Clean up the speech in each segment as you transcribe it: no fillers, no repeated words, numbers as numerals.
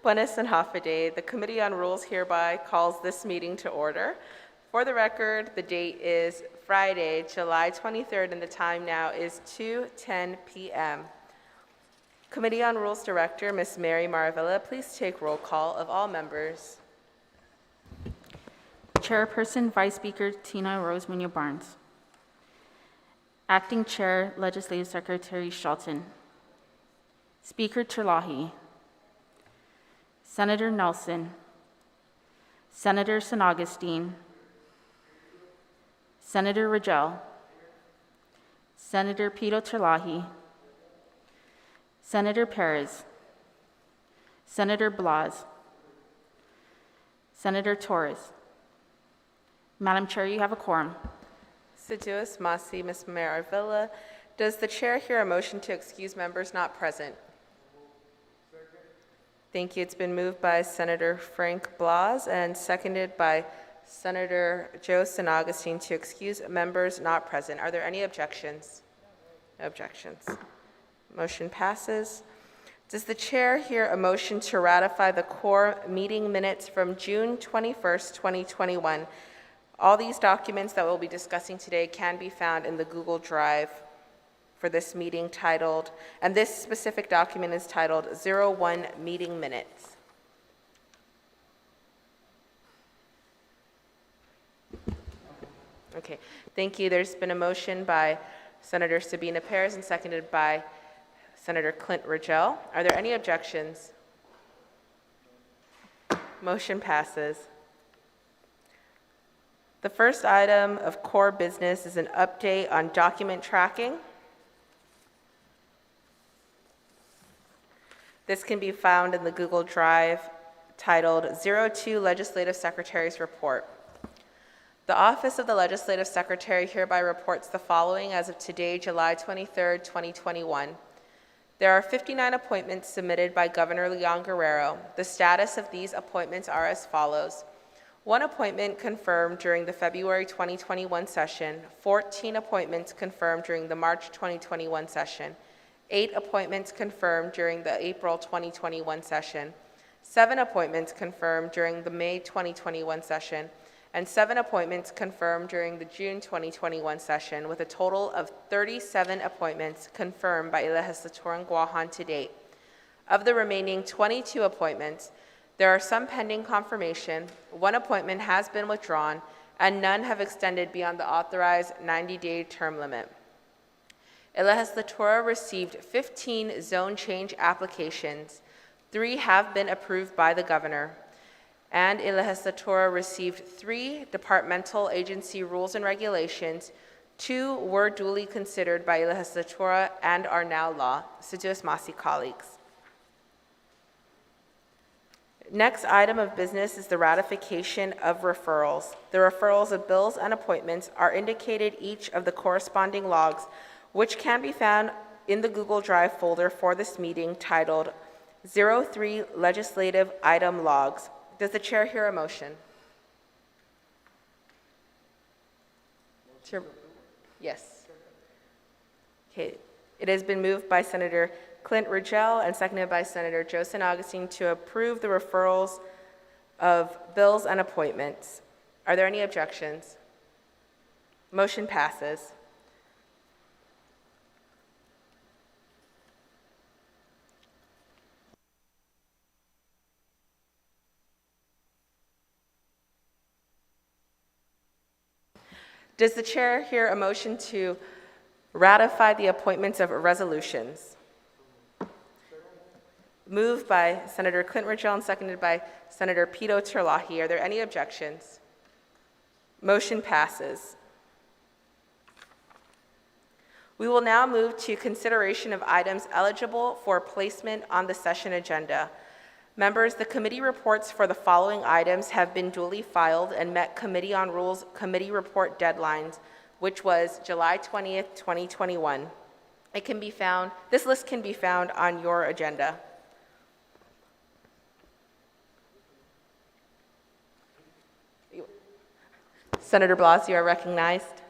Buenas and Hafa. The Committee on Rules hereby calls this meeting to order. For the record, the date is Friday, July 23rd, and the time now is 2:10 p.m. Committee on Rules Director, Ms. Mary Maravilla, please take roll call of all members. Chairperson, Vice Speaker Tina Rose Munoz-Barnes. Acting Chair, Legislative Secretary Shelton. Speaker Terlaje. Senator Nelson. Senator Agustin. Senator Ridgell. Senator Terlaje. Senator Perez. Senator Blas. Senator Torres. Madam Chair, you have a quorum. Siduous Masi, Ms. Maravilla. Does the chair hear a motion to excuse members not present? Thank you. It's been moved by Senator Frank Blas and seconded by Senator Joe Agustin to excuse members not present. Are there any objections? No objections. Motion passes. Does the chair hear a motion to ratify the core meeting minutes from June 21st, 2021? All these documents that we'll be discussing today can be found in the Google Drive for this meeting titled, and this specific document is titled 01 Meeting Minutes. Okay, thank you. There's been a motion by Senator Sabina Perez and seconded by Senator Ridgell. Are there any objections? Motion passes. The first item of core business is an update on document tracking. This can be found in the Google Drive titled 02 Legislative Secretary's Report. The Office of the Legislative Secretary hereby reports the following as of today, July 23, 2021. There are 59 appointments submitted by Governor Leon Guerrero. The status of these appointments are as follows. 1 appointment confirmed during the February 2021 session, 14 appointments confirmed during the March 2021 session, 8 appointments confirmed during the April 2021 session, 7 appointments confirmed during the May 2021 session, and 7 appointments confirmed during the June 2021 session, with a total of 37 appointments confirmed by El Legislature in Guam to date. Of the remaining 22 appointments, there are some pending confirmation, 1 appointment has been withdrawn, and none have extended beyond the authorized 90-day term limit. El Legislature received 15 zone change applications. 3 have been approved by the governor. And El Legislature received 3 departmental agency rules and regulations. 2 were duly considered by El Legislature and are now law. Siduous Masi colleagues. Next item of business is the ratification of referrals. The referrals of bills and appointments are indicated each of the corresponding logs, which can be found in the Google Drive folder for this meeting titled 03 Legislative Item Logs. Does the chair hear a motion? Yes. Okay. It has been moved by Senator Clynton Ridgell and seconded by Senator Joe Agustin to approve the referrals of bills and appointments. Are there any objections? Motion passes. Does the chair hear a motion to ratify the appointments of resolutions? Moved by Senator Clynton Ridgell and seconded by Senator Terlaje. Are there any objections? Motion passes. We will now move to consideration of items eligible for placement on the session agenda. Members, the committee reports for the following items have been duly filed and met Committee on Rules committee report deadlines, which was July 20th, 2021. This list can be found on your agenda. Senator Blas, you are recognized.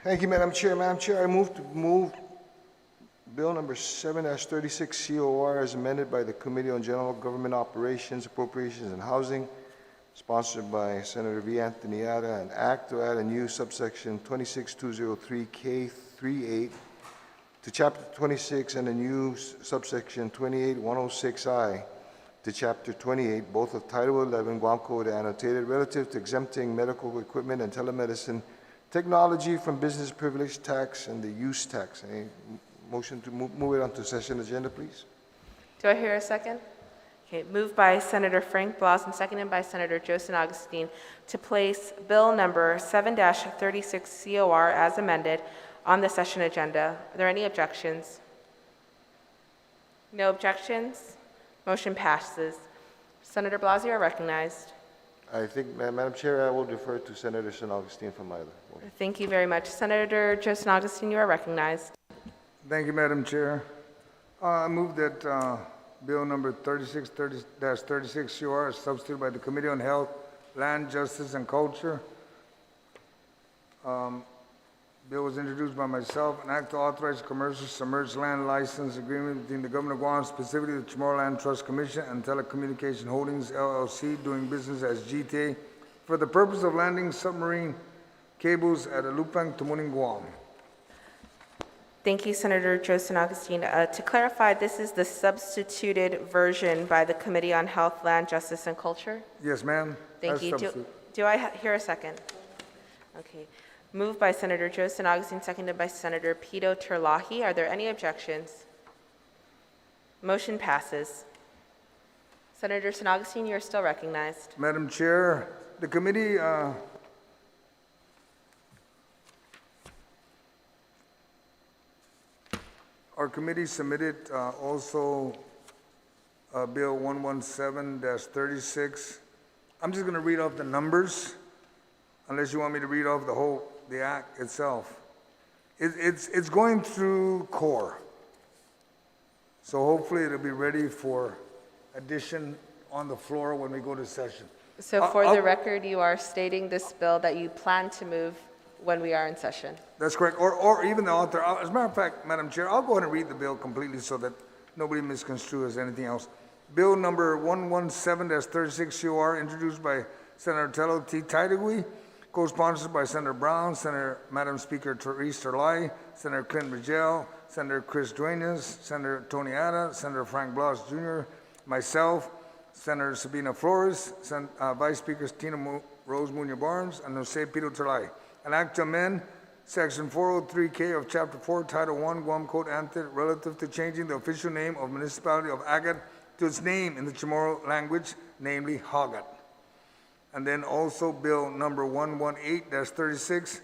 Thank you, Madam Chair. Madam Chair, I move Bill number 7-36 COR as amended by the Committee on General Government Operations, Appropriations, and Housing, sponsored by Senator V. Anthony Ada, an act to add a new subsection 26203K38 to Chapter 26 and a new subsection 28106I to Chapter 28, both of Title 11 Guam Code annotated, relative to exempting medical equipment and telemedicine technology from business privilege tax and the use tax. Any motion to move it onto session agenda, please? Do I hear a second? Okay, moved by Senator Frank Blas and seconded by Senator Joseph Agustin to place Bill number 7-36 COR as amended on the session agenda. Are there any objections? No objections? Motion passes. Senator Blas, you are recognized. I think, Madam Chair, I will defer to Senator San Augustine for my other motion. Thank you very much. Senator Joseph Agustin, you are recognized. Thank you, Madam Chair. I move that Bill number 36-36 COR is substituted by the Committee on Health, Land, Justice, and Culture. Bill was introduced by myself, an act to authorize commercial submerged land license agreement between the Government of Guam, specifically the Chamorro Land Trust Commission and Telecommunication Holdings, LLC, doing business as GTA, for the purpose of landing submarine cables at Alupang, Tumuning, Guam. Thank you, Senator Joseph Agustin. To clarify, this is the substituted version by the Committee on Health, Land, Justice, and Culture? Yes, ma'am. Thank As you. substitute. Do I hear a second? Okay. Moved by Senator Joseph Agustin, seconded by Senator Pito Terlaje. Are there any objections? Motion passes. Senator San Augustine, you are still recognized. Madam Chair, the committee our committee submitted also Bill 117-36. I'm just going to read off the numbers, unless you want me to read off the act itself. It's going through core, so hopefully it'll be ready for addition on the floor when we go to session. So for the record, you are stating this bill that you plan to move when we are in session. That's correct, or even the author. As a matter of fact, Madam Chair, I'll go ahead and read the bill completely so that nobody misconstrues anything else. Bill number 117-36 COR, introduced by Senator Terlaje, co-sponsored by Senator Brown, Madam Speaker Therese, Senator Clynton Ridgell, Senator Chris Duenas, Senator Tony Ada, Senator Frank Blas Jr., myself, Senator Sabina Flores, Vice Speakers Tina Rose Munoz Barnes, and Jose Pito Terlaje. An act to amend Section 403K of Chapter 4, Title 1, Guam Code Annotated, relative to changing the official name of municipality of Agat to its name in the Chamorro language, namely Hagat. And then also Bill number 118-36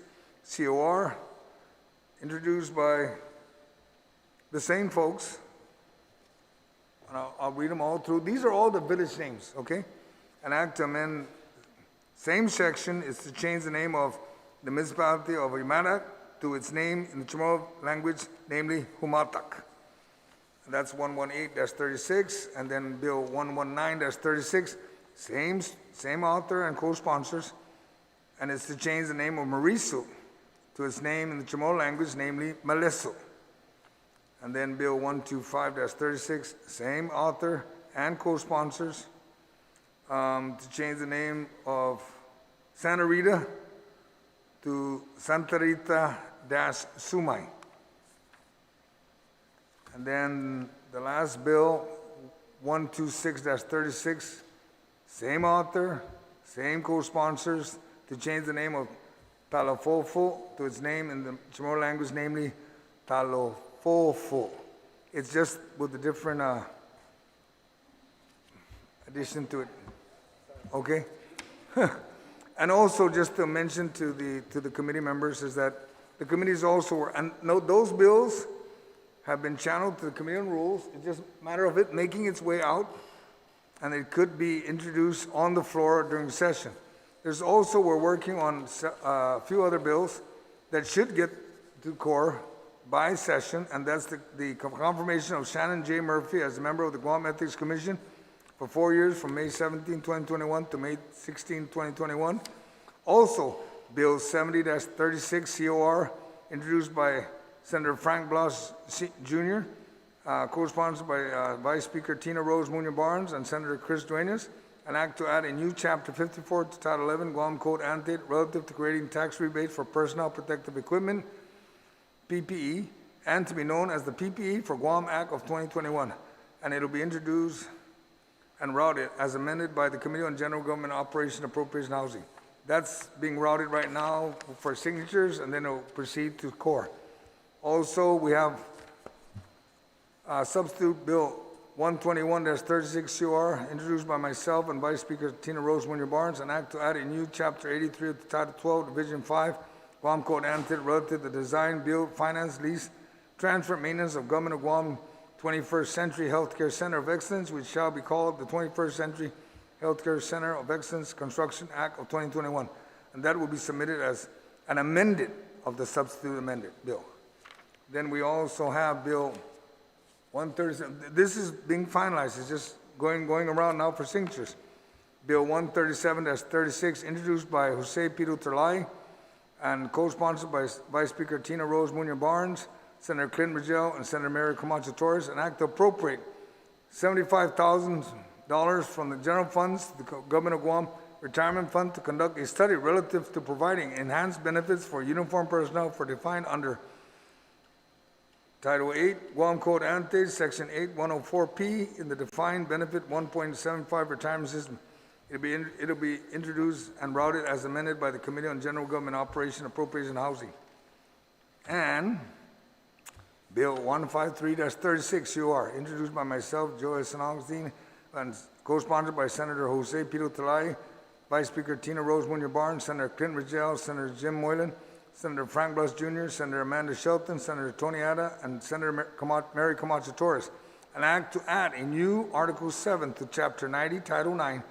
COR, introduced by the same folks. And I'll read them all through. These are all the village names, okay? An act to amend, same section, is to change the name of the municipality of Imanak to its name in the Chamorro language, namely Humatak. And that's 118-36, and then Bill 119-36, same author and co-sponsors, and it's to change the name of Marisu to its name in the Chamorro language, namely Maleso. And then Bill 125-36, same author and co-sponsors, to change the name of Santa Rita to Santa Rita-Sumay. And then the last bill, 126-36, same author, same co-sponsors, to change the name of Talofofo to its name in the Chamorro language, namely Talofofo. It's just with a different addition to it. Okay? And also, just to mention to the committee members, is that the committees also and no, those bills have been channeled to the Committee on Rules. It's just a matter of it making its way out, and it could be introduced on the floor during session. There's also, we're working on a few other bills that should get to core by session, and that's the confirmation of Shannon J. Murphy as a member of the Guam Ethics Commission for 4 years, from May 17, 2021 to May 16, 2021. Also, Bill 70-36 COR, introduced by Senator Frank Blas Jr., co-sponsored by Vice Speaker Tina Rose Munoz Barnes and Senator Chris Duenas, an act to add a new Chapter 54 to Title 11 Guam Code annotated relative to creating tax rebates for personnel protective equipment, PPE, and to be known as the PPE for Guam Act of 2021. And it'll be introduced and routed as amended by the Committee on General Government Operation, Appropriation, Housing. That's being routed right now for signatures, and then it'll proceed to core. Also, we have substitute bill 121-36 COR, introduced by myself and Vice Speaker Tina Rose Munoz Barnes, an act to add a new Chapter 83 of the Title 12, Division 5, Guam Code annotated relative to the design, build, finance, lease, transfer, maintenance of Government of Guam 21st Century Healthcare Center of Excellence, which shall be called the 21st Century Healthcare Center of Excellence Construction Act of 2021. And that will be submitted as an amended of the substitute amended bill. Then we also have Bill 137. This is being finalized. It's just going around now for signatures. Bill 137-36, introduced by Jose Pito Terlaje and co-sponsored by Vice Speaker Tina Rose Munoz Barnes, Senator Clynton Ridgell, and Senator Mary Camacho Torres, an act to appropriate $75,000 from the general funds to the Government of Guam Retirement Fund to conduct a study relative to providing enhanced benefits for uniformed personnel for defined under Title 8, Guam Code Annotated, Section 8104P, in the Defined Benefit 1.75 Retirement System. It'll be introduced and routed as amended by the Committee on General Government Operation, Appropriation, Housing. And Bill 153-36 COR, introduced by myself, Joe S. Agustin, and co-sponsored by Senator Jose Pito Terlaje, Vice Speaker Tina Rose Munoz Barnes, Senator Clynton Ridgell, Senator Jim Moylan, Senator Frank Blas Jr., Senator Amanda Shelton, Senator Tony Ada, and Senator Mary Camacho Torres, an act to add a new Article 7 to Chapter 90, Title 9,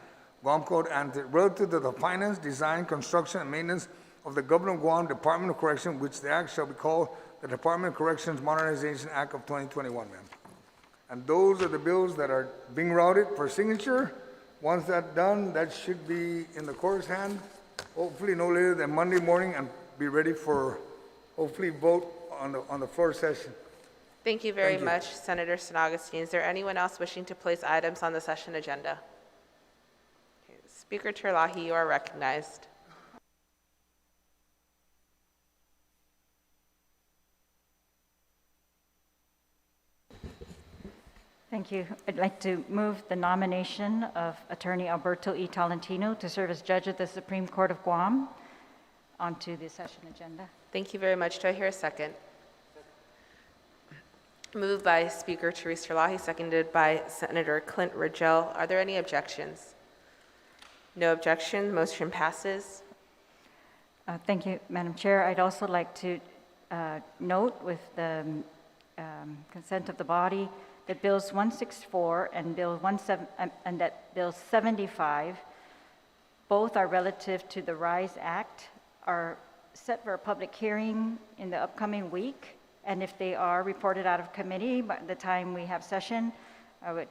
Guam Code annotated relative to the finance, design, construction, and maintenance of the Government of Guam Department of Correction, which the act shall be called the Department of Corrections Modernization Act of 2021, ma'am. And those are the bills that are being routed for signature. Once that's done, that should be in the court's hand, hopefully no later than Monday morning, and be ready for, hopefully, vote on the floor session. Thank you very much, Senator San Agustin. Is there anyone else wishing to place items on the session agenda? Okay, Speaker Terlaje, you are recognized. Thank you. I'd like to move the nomination of Attorney Alberto E. Tolentino to serve as judge of the Supreme Court of Guam onto the session agenda. Thank you very much. Do I hear a second? Moved by Speaker Therese Terlaje, seconded by Senator Clynton Ridgell. Are there any objections? No objections. Motion passes. Thank you, Madam Chair. I'd also like to note with the consent of the body that Bills 164 and that Bill 75, both are relative to the RISE Act, are set for a public hearing in the upcoming week. And if they are reported out of committee by the time we have session, I would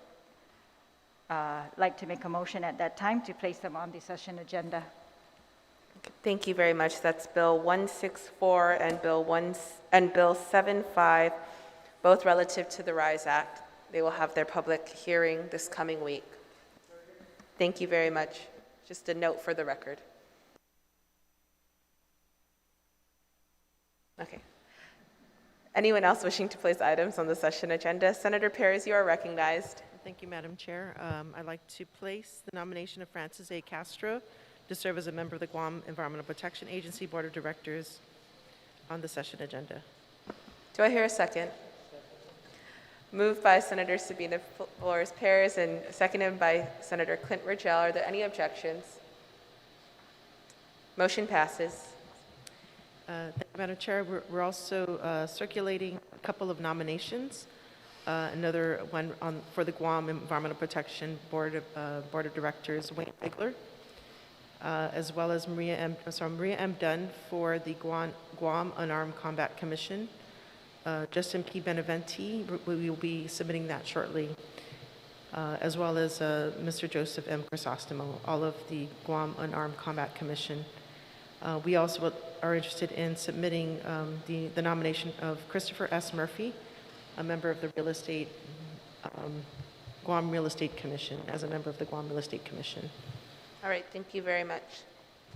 like to make a motion at that time to place them on the session agenda. Thank you very much. That's Bill 164 and Bill 75, both relative to the RISE Act. They will have their public hearing this coming week. Thank you very much. Just a note for the record. Okay. Anyone else wishing to place items on the session agenda? Senator Perez, you are recognized. Thank you, Madam Chair. I'd like to place the nomination of Francis A. Castro to serve as a member of the Guam Environmental Protection Agency Board of Directors on the session agenda. Do I hear a second? Moved by Senator Sabina Flores Perez and seconded by Senator Clynton Ridgell. Are there any objections? Motion passes. Thank you, Madam Chair. We're also circulating a couple of nominations. Another one for the Guam Environmental Protection Board of Directors, Wayne Bigler, as well as Maria M. Dunn for the Guam Unarmed Combat Commission. Justin P. Beneventi, we will be submitting that shortly, as well as Mr. Joseph M. Crisostomo, all of the Guam Unarmed Combat Commission. We also are interested in submitting the nomination of Christopher S. Murphy, a member of the Guam Real Estate Commission, as a member of the Guam Real Estate Commission. All right, thank you very much.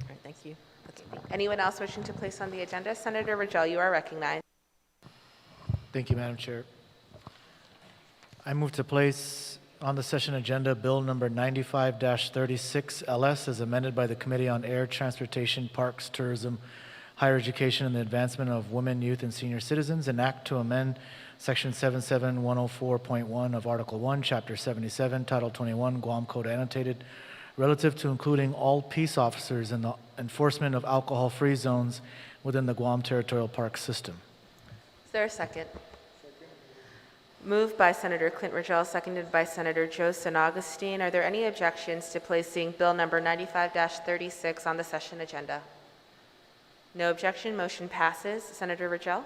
All right, thank you. Anyone else wishing to place on the agenda? Senator Ridgell, you are recognized. Thank you, Madam Chair. I move to place on the session agenda Bill number 95-36 LS as amended by the Committee on Air, Transportation, Parks, Tourism, Higher Education, and the Advancement of Women, Youth, and Senior Citizens, an act to amend Section 77104.1 of Article 1, Chapter 77, Title 21, Guam Code Annotated, relative to including all peace officers in the enforcement of alcohol-free zones within the Guam Territorial Park System. Is there a second? Moved by Senator Clynton Ridgell, seconded by Senator Joseph Agustin. Are there any objections to placing Bill number 95-36 on the session agenda? No objection, motion passes. Senator Ridgell?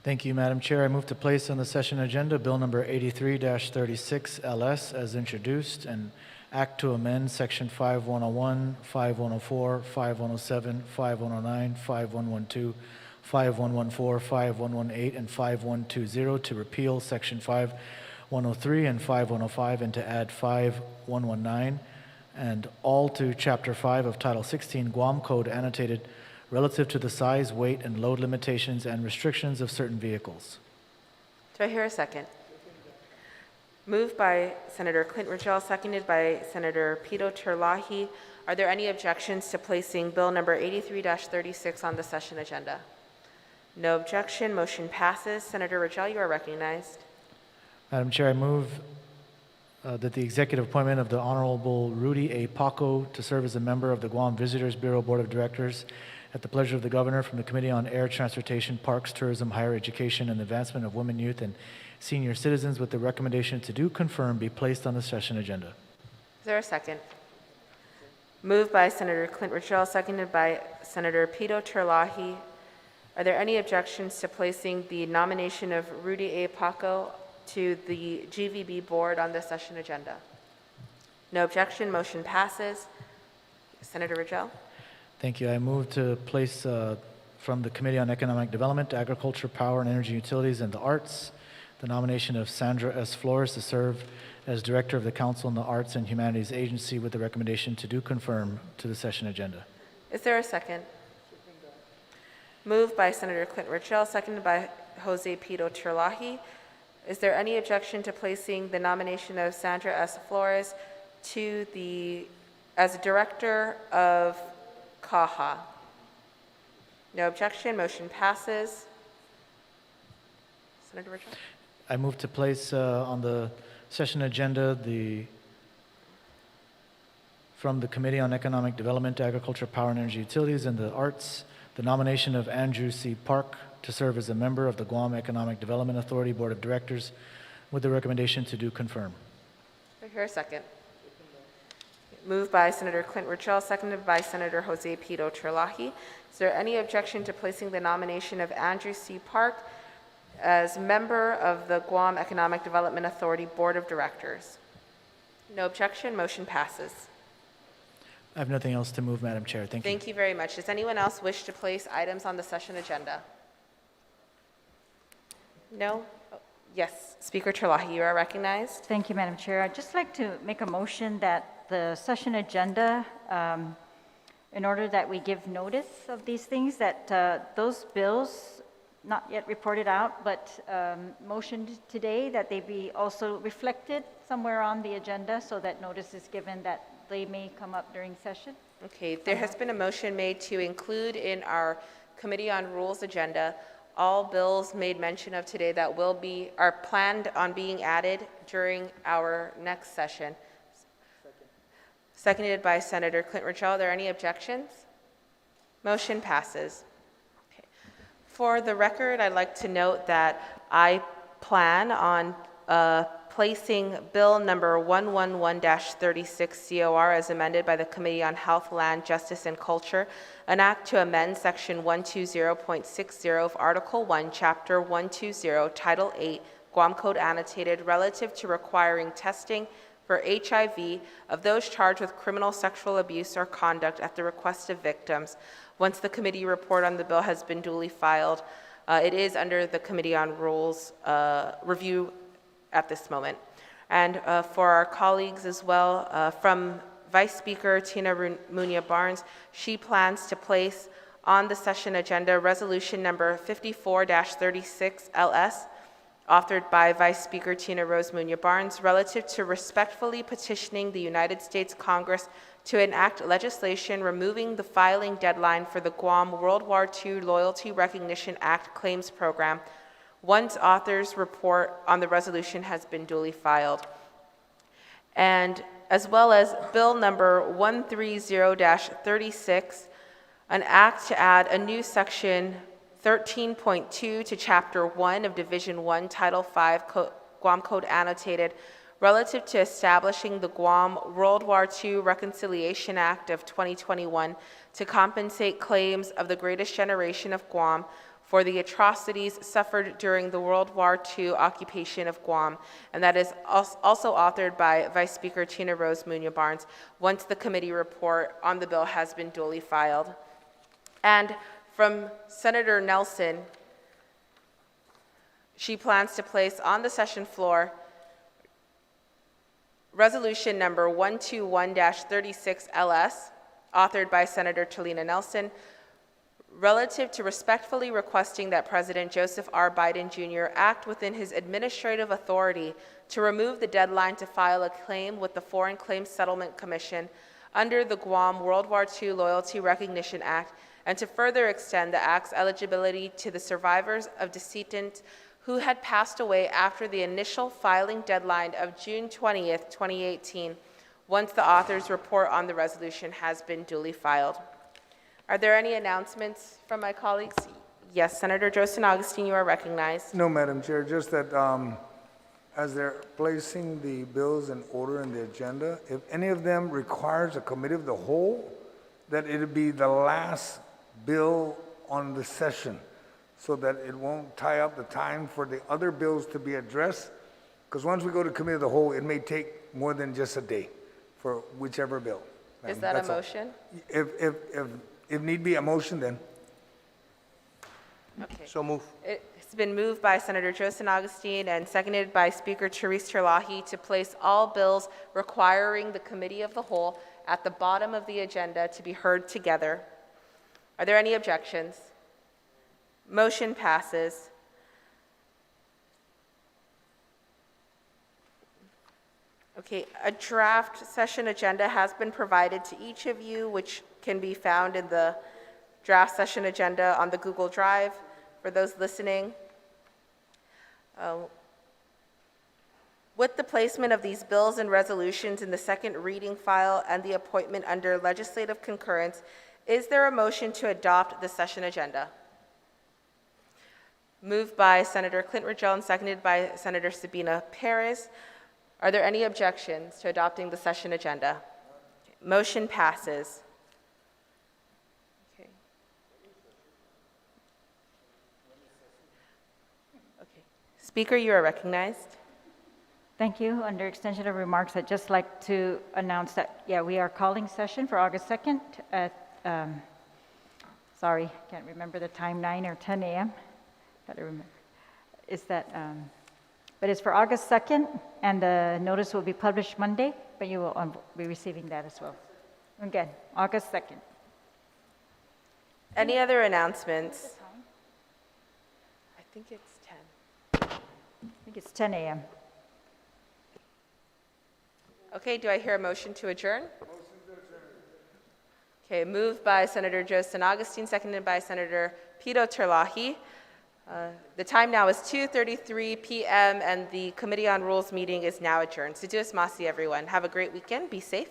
Thank you, Madam Chair. I move to place on the session agenda Bill number 83-36 LS as introduced, and act to amend Section 5101, 5104, 5107, 5109, 5112, 5114, 5118, and 5120 to repeal Section 5103 and 5105 and to add 5119, and all to Chapter 5 of Title 16 Guam Code Annotated relative to the size, weight, and load limitations and restrictions of certain vehicles. Do I hear a second? Moved by Senator Clynton Ridgell, seconded by Senator Terlaje. Are there any objections to placing Bill number 83-36 on the session agenda? No objection, motion passes. Senator Ridgell, you are recognized. Madam Chair, I move that the executive appointment of the Honorable Rudy A. Paco to serve as a member of the Guam Visitors Bureau Board of Directors at the pleasure of the Governor from the Committee on Air, Transportation, Parks, Tourism, Higher Education, and the Advancement of Women, Youth, and Senior Citizens with the recommendation to do confirm be placed on the session agenda. Is there a second? Moved by Senator Clynton Ridgell, seconded by Senator Terlaje. Are there any objections to placing the nomination of Rudy A. Paco to the GVB board on the session agenda? No objection, motion passes. Senator Ridgell? Thank you. I move to place from the Committee on Economic Development, Agriculture, Power and Energy Utilities, and the Arts the nomination of Sandra S. Flores to serve as Director of the Council on the Arts and Humanities Agency with the recommendation to do confirm to the session agenda. Is there a second? Moved by Senator Clynton Ridgell, seconded by Jose Terlaje. Is there any objection to placing the nomination of Sandra S. Flores as Director of CAHA? No objection, motion passes. Senator Ridgell? I move to place on the session agenda from the Committee on Economic Development, Agriculture, Power and Energy Utilities, and the Arts, the nomination of Andrew C. Park to serve as a member of the Guam Economic Development Authority Board of Directors with the recommendation to do confirm. Do I hear a second? Moved by Senator Clynton Ridgell, seconded by Senator Jose Terlaje. Is there any objection to placing the nomination of Andrew C. Park as member of the Guam Economic Development Authority Board of Directors? No objection, motion passes. I have nothing else to move, Madam Chair. Thank you. Thank you very much. Does anyone else wish to place items on the session agenda? No? Oh, yes, Speaker Terlaje, you are recognized. Thank you, Madam Chair. I'd just like to make a motion that the session agenda, in order that we give notice of these things, that those bills, not yet reported out, but motioned today, that they be also reflected somewhere on the agenda so that notice is given that they may come up during session. Okay, there has been a motion made to include in our Committee on Rules agenda all bills made mention of today that are planned on being added during our next session. Seconded by Senator Clynton Ridgell. Are there any objections? Motion passes. Okay. For the record, I'd like to note that I plan on placing Bill number 111-36 COR as amended by the Committee on Health, Land, Justice, and Culture, an act to amend Section 120.60 of Article 1, Chapter 120, Title 8, Guam Code Annotated, relative to requiring testing for HIV of those charged with criminal sexual abuse or conduct at the request of victims. Once the committee report on the bill has been duly filed, it is under the Committee on Rules review at this moment. And for our colleagues as well, from Vice Speaker Tina Muñoz-Barnes, she plans to place on the session agenda resolution number 54-36 LS, authored by Vice Speaker Tina Rose Muñoz-Barnes, relative to respectfully petitioning the United States Congress to enact legislation removing the filing deadline for the Guam World War II Loyalty Recognition Act claims program, once author's report on the resolution has been duly filed. And as well as Bill number 130-36, an act to add a new section 13.2 to Chapter 1 of Division 1, Title 5, Guam Code Annotated, relative to establishing the Guam World War II Reconciliation Act of 2021 to compensate claims of the greatest generation of Guam for the atrocities suffered during the World War II occupation of Guam, and that is also authored by Vice Speaker Tina Rose Muñoz-Barnes, once the committee report on the bill has been duly filed. And from Senator Nelson, she plans to place on the session floor resolution number 121-36 LS, authored by Senator Chelina Nelson, relative to respectfully requesting that President Joseph R. Biden Jr. act within his administrative authority to remove the deadline to file a claim with the Foreign Claims Settlement Commission under the Guam World War II Loyalty Recognition Act, and to further extend the Act's eligibility to the survivors of decedents who had passed away after the initial filing deadline of June 20th, 2018, once the author's report on the resolution has been duly filed. Are there any announcements from my colleagues? Yes, Senator Joseph Agustin, you are recognized. No, Madam Chair, just that as they're placing the bills in order in the agenda, if any of them requires a committee of the whole, that it would be the last bill on the session, so that it won't tie up the time for the other bills to be addressed. Because once we go to committee of the whole, it may take more than just a day for whichever bill. Is that a motion? If need be, a motion, then. Okay. So move. It's been moved by Senator Joseph Agustin and seconded by Speaker Therese Terlaje to place all bills requiring the committee of the whole at the bottom of the agenda to be heard together. Are there any objections? Motion passes. Okay, a draft session agenda has been provided to each of you, which can be found in the draft session agenda on the Google Drive for those listening. With the placement of these bills and resolutions in the second reading file and the appointment under legislative concurrence, is there a motion to adopt the session agenda? Moved by Senator Clynton Ridgell and seconded by Senator Sabina Perez. Are there any objections to adopting the session agenda? Okay. Motion passes. Okay. Okay. Speaker, you are recognized. Thank you. Under extension of remarks, I'd just like to announce that, we are calling session for August 2nd at, sorry, can't remember the time, 9 or 10 a.m. Gotta remember. Is that, but it's for August 2nd, and the notice will be published Monday, but you will be receiving that as well. Again, August 2nd. Any other announcements? I think it's 10. I think it's 10 a.m. Okay, do I hear a motion to adjourn? Okay, moved by Senator Joseph Agustin, seconded by Senator Pito Terlaje. The time now is 2:33 p.m. and the Committee on Rules meeting is now adjourned. So do us masi, everyone. Have a great weekend. Be safe.